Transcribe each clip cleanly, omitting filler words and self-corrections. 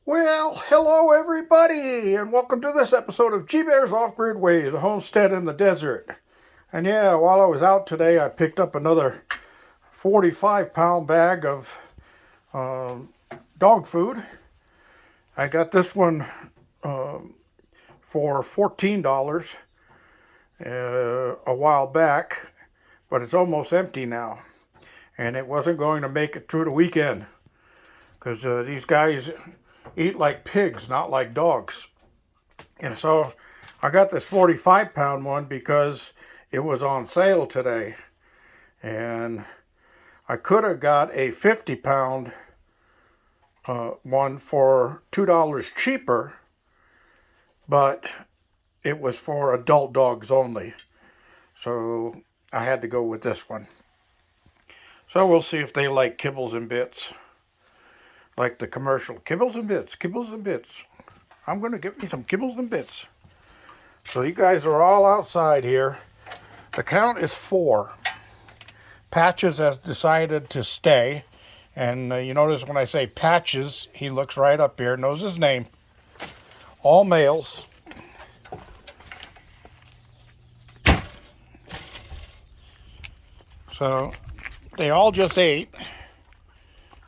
Well, hello everybody, and welcome to this episode of G-Bear's Off-Grid Ways, a homestead in the desert. And yeah, while I was out today, I picked up another 45-pound bag of dog food. I got this one for $14 a while back, but it's almost empty now. And it wasn't going to make it through the weekend, because these guys eat like pigs, not like dogs. And so I got this 45-pound one because it was on sale today. And I could have got a 50-pound one for $2 cheaper, but it was for adult dogs only. So I had to go with this one. So we'll see if they like kibbles and bits. Like the commercial, kibbles and bits, kibbles and bits. I'm going to get me some kibbles and bits. So you guys are all outside here. The count is 4. Patches has decided to stay. And you notice when I say Patches, he looks right up here, knows his name. All males. So they all just ate.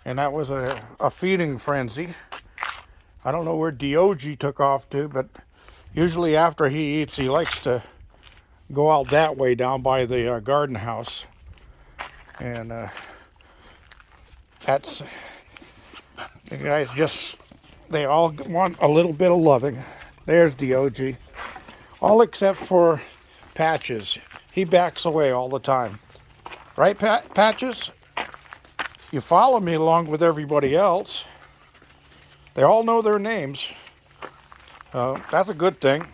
And that was a feeding frenzy. I don't know where Dog took off to, but usually after he eats, he likes to go out that way down by the garden house. And that's, the guys they all want a little bit of loving. There's Dog. All except for Patches. He backs away all the time. Right, Patches? You follow me along with everybody else. They all know their names. That's a good thing.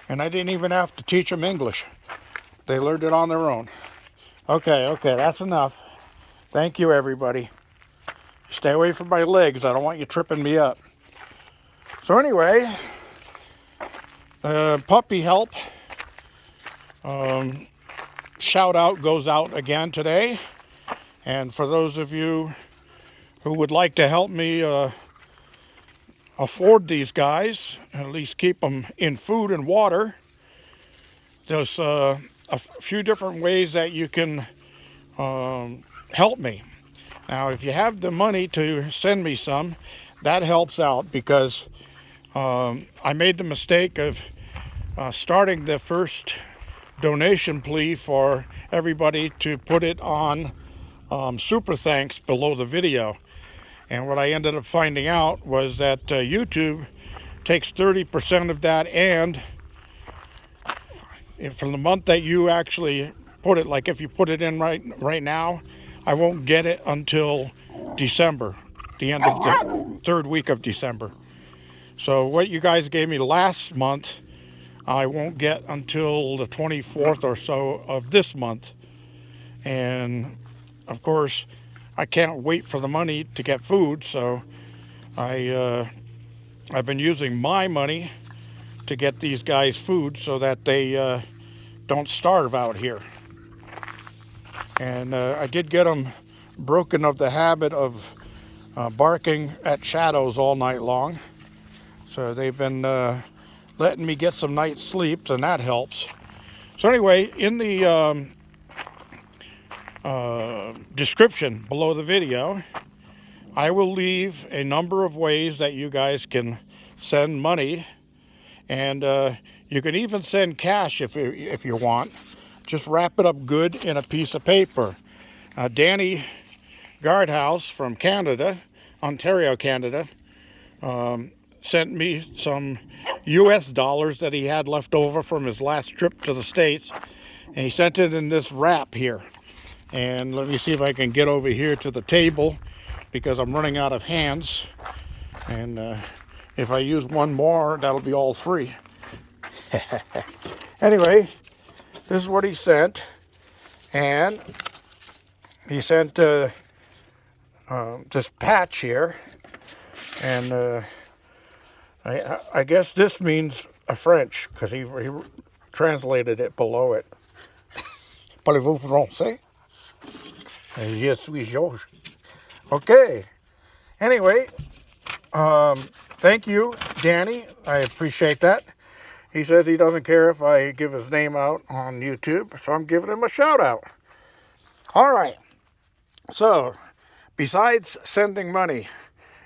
And I didn't even have to teach them English. They learned it on their own. Okay, that's enough. Thank you, everybody. Stay away from my legs. I don't want you tripping me up. So anyway, puppy help. Shout out goes out again today. And for those of you who would like to help me afford these guys, at least keep them in food and water, there's a few different ways that you can help me. Now, if you have the money to send me some, that helps out, because I made the mistake of starting the first donation plea for everybody to put it on super thanks below the video. And what I ended up finding out was that YouTube takes 30% of that, and from the month that you actually put it, like if you put it in right now, I won't get it until December, the end of the 3rd week of December. So what you guys gave me last month, I won't get until the 24th or so of this month. And of course, I can't wait for the money to get food, so I've been using my money to get these guys food so that they don't starve out here. And I did get them broken of the habit of barking at shadows all night long. So they've been letting me get some night sleeps, and that helps. So anyway, in the description below the video, I will leave a number of ways that you guys can send money, and you can even send cash if you want. Just wrap it up good in a piece of paper. Danny Guardhouse from Canada, Ontario, Canada, sent me some US dollars that he had left over from his last trip to the States, and he sent it in this wrap here. And let me see if I can get over here to the table, because I'm running out of hands. And if I use one more, that'll be all 3. Anyway, this is what he sent. And he sent this patch here. And I guess this means French, because he translated it below it. Parlez-vous français? Je suis George. Okay. Anyway, Thank you, Danny. I appreciate that. He says he doesn't care if I give his name out on YouTube, so I'm giving him a shout out. All right. So, besides sending money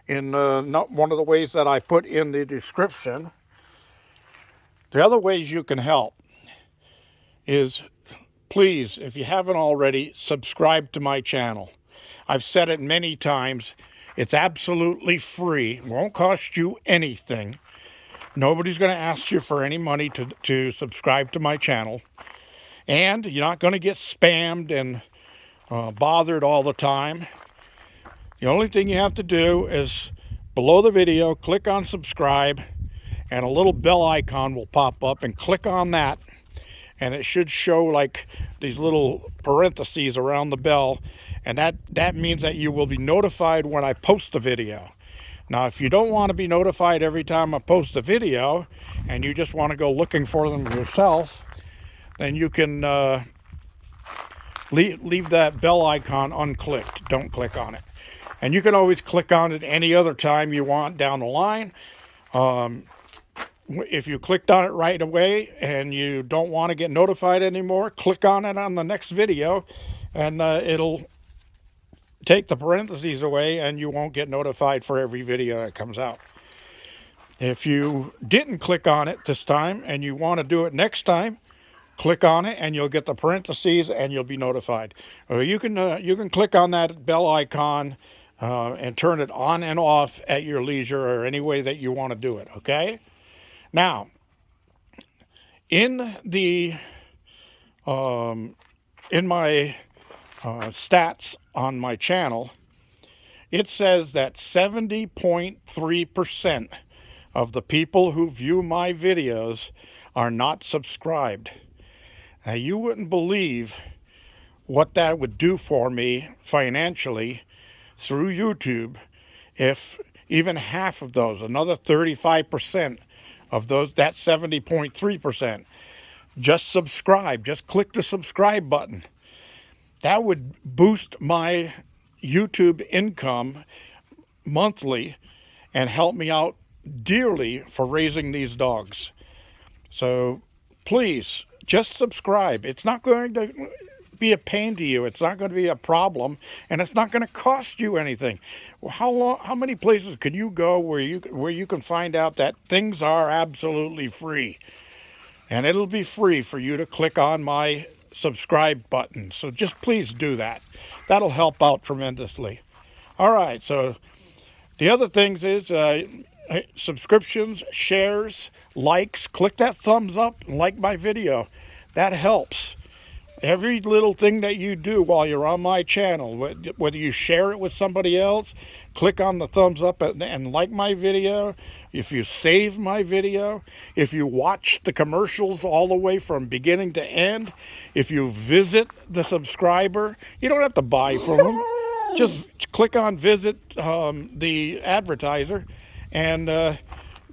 in not one of the ways that I put in the description, the other ways you can help is, please, if you haven't already, subscribe to my channel. I've said it many times. It's absolutely free. It won't cost you anything. Nobody's going to ask you for any money to subscribe to my channel. And you're not going to get spammed and bothered all the time. The only thing you have to do is, below the video, click on subscribe, and a little bell icon will pop up, and click on that. And it should show like these little parentheses around the bell. And that means that you will be notified when I post a video. Now, if you don't want to be notified every time I post a video, and you just want to go looking for them yourself, then you can leave that bell icon unclicked. Don't click on it. And you can always click on it any other time you want down the line. If you clicked on it right away and you don't want to get notified anymore, click on it on the next video, and it'll take the parentheses away, and you won't get notified for every video that comes out. If you didn't click on it this time and you want to do it next time, click on it and you'll get the parentheses and you'll be notified. Or you can click on that bell icon and turn it on and off at your leisure, or any way that you want to do it. Okay. Now, in my stats on my channel, it says that 70.3% of the people who view my videos are not subscribed. Now, you wouldn't believe what that would do for me financially through YouTube if even half of those, another 35% of those, that 70.3%, just subscribe, just click the subscribe button. That would boost my YouTube income monthly and help me out dearly for raising these dogs. So please, just subscribe. It's not going to be a pain to you. It's not going to be a problem, and it's not going to cost you anything. How many places could you go where you can find out that things are absolutely free? And it'll be free for you to click on my subscribe button. So just please do that. That'll help out tremendously. All right, so the other things is subscriptions, shares, likes. Click that thumbs up and like my video. That helps. Every little thing that you do while you're on my channel, whether you share it with somebody else, click on the thumbs up and like my video. If you save my video, if you watch the commercials all the way from beginning to end, if you visit the subscriber, you don't have to buy from them. Just click on visit the advertiser and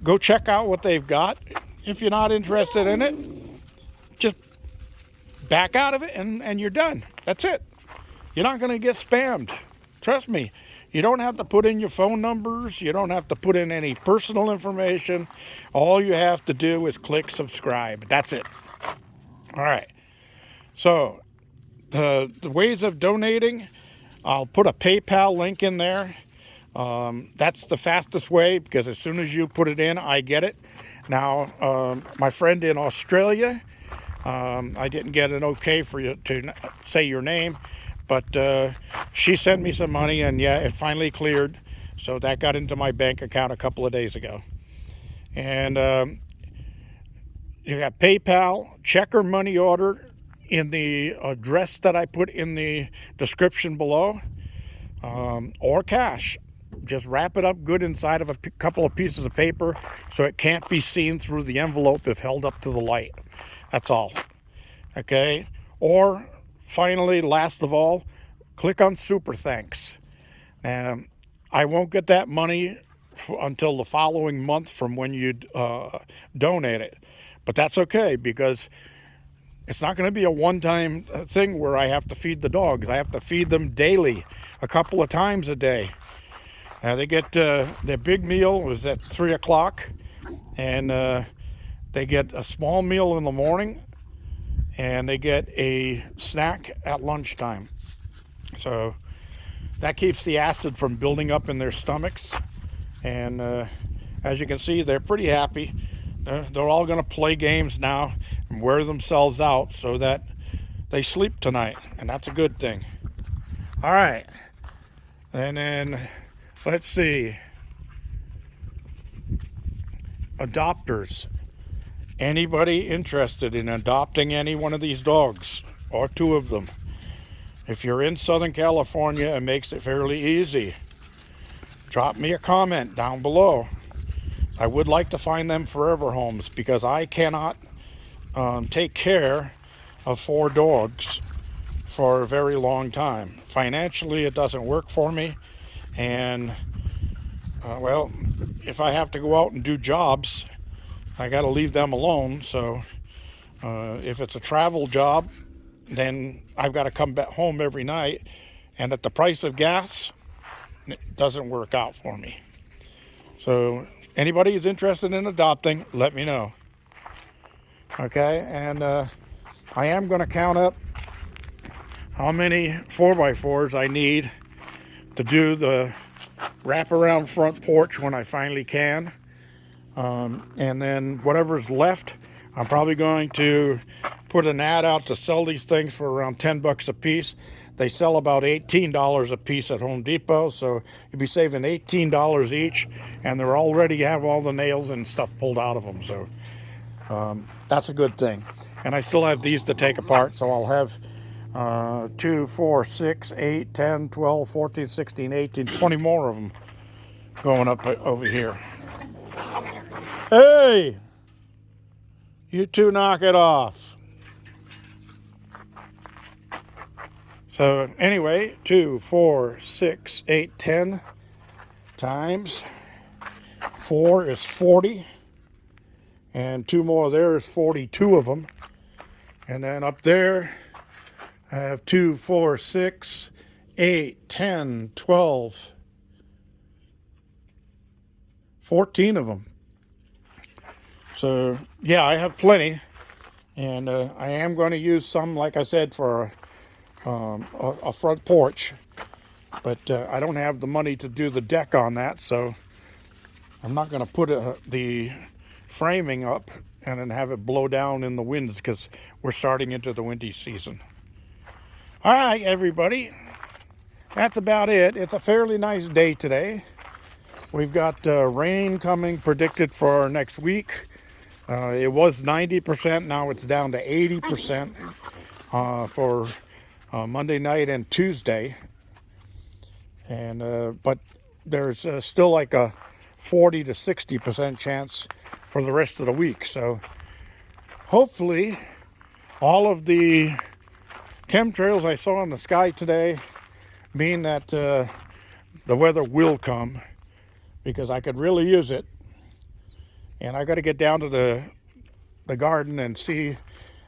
go check out what they've got. If you're not interested in it, just back out of it and you're done. That's it. You're not going to get spammed. Trust me. You don't have to put in your phone numbers. You don't have to put in any personal information. All you have to do is click subscribe. That's it. All right. So the ways of donating, I'll put a PayPal link in there. That's the fastest way, because as soon as you put it in, I get it. Now, my friend in Australia, I didn't get an okay for you to say your name, but she sent me some money, and yeah, it finally cleared. So that got into my bank account a couple of days ago. And you got PayPal, check or money order in the address that I put in the description below, or cash. Just wrap it up good inside of a couple of pieces of paper so it can't be seen through the envelope if held up to the light. That's all. Okay? Or finally, last of all, click on Super Thanks. I won't get that money until the following month from when you donate it. But that's okay, because it's not going to be a one-time thing where I have to feed the dogs. I have to feed them daily, a couple of times a day. They get their big meal was at 3 o'clock, and they get a small meal in the morning, and they get a snack at lunchtime. So that keeps the acid from building up in their stomachs. And as you can see, they're pretty happy. They're all going to play games now and wear themselves out so that they sleep tonight, and that's a good thing. All right, and then let's see, adopters. Anybody interested in adopting any one of these dogs or two of them? If you're in Southern California, it makes it fairly easy. Drop me a comment down below. I would like to find them forever homes because I cannot take care of 4 dogs for a very long time. Financially, it doesn't work for me, and well, if I have to go out and do jobs, I got to leave them alone. So if it's a travel job, then I've got to come back home every night, and at the price of gas, it doesn't work out for me. So anybody who's interested in adopting, let me know. Okay, and I am going to count up how many 4x4s I need to do the wraparound front porch when I finally can. And then whatever's left, I'm probably going to put an ad out to sell these things for around 10 bucks a piece. They sell about $18 a piece at Home Depot, so you'll be saving $18 each, and they're already have all the nails and stuff pulled out of them, so that's a good thing. And I still have these to take apart, so I'll have 2, 4, 6, 8, 10, 12, 14, 16, 18, 20 more of them going up over here. Hey! You two knock it off. So anyway, 2, 4, 6, 8, 10 times 4 is 40. And 2 more there is 42 of them. And then up there, I have 2, 4, 6, 8, 10, 12, 14 of them. So yeah, I have plenty. And I am going to use some, like I said, for a front porch, but I don't have the money to do the deck on that, so I'm not going to put the framing up and then have it blow down in the winds because we're starting into the windy season. All right, everybody, that's about it. It's a fairly nice day today. We've got rain coming predicted for next week. It was 90%, now it's down to 80% for Monday night and Tuesday, and but there's still like a 40 to 60% chance for the rest of the week. So hopefully all of the chemtrails I saw in the sky today mean that the weather will come, because I could really use it. And I got to get down to the garden and see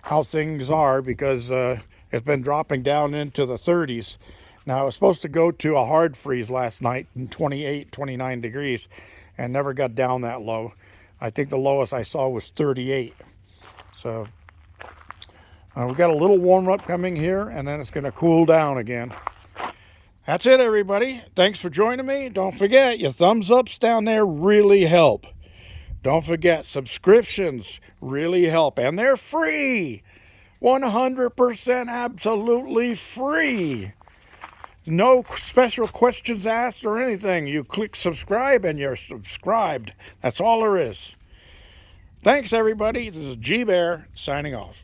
how things are, because it's been dropping down into the 30s. Now, I was supposed to go to a hard freeze last night in 28, 29 degrees and never got down that low. I think the lowest I saw was 38. So we've got a little warm up coming here, and then it's going to cool down again. That's it, everybody. Thanks for joining me. Don't forget, your thumbs ups down there really help. Don't forget, subscriptions really help, and they're free. 100% absolutely free. No special questions asked or anything. You click subscribe and you're subscribed. That's all there is. Thanks, everybody. This is G Bear signing off.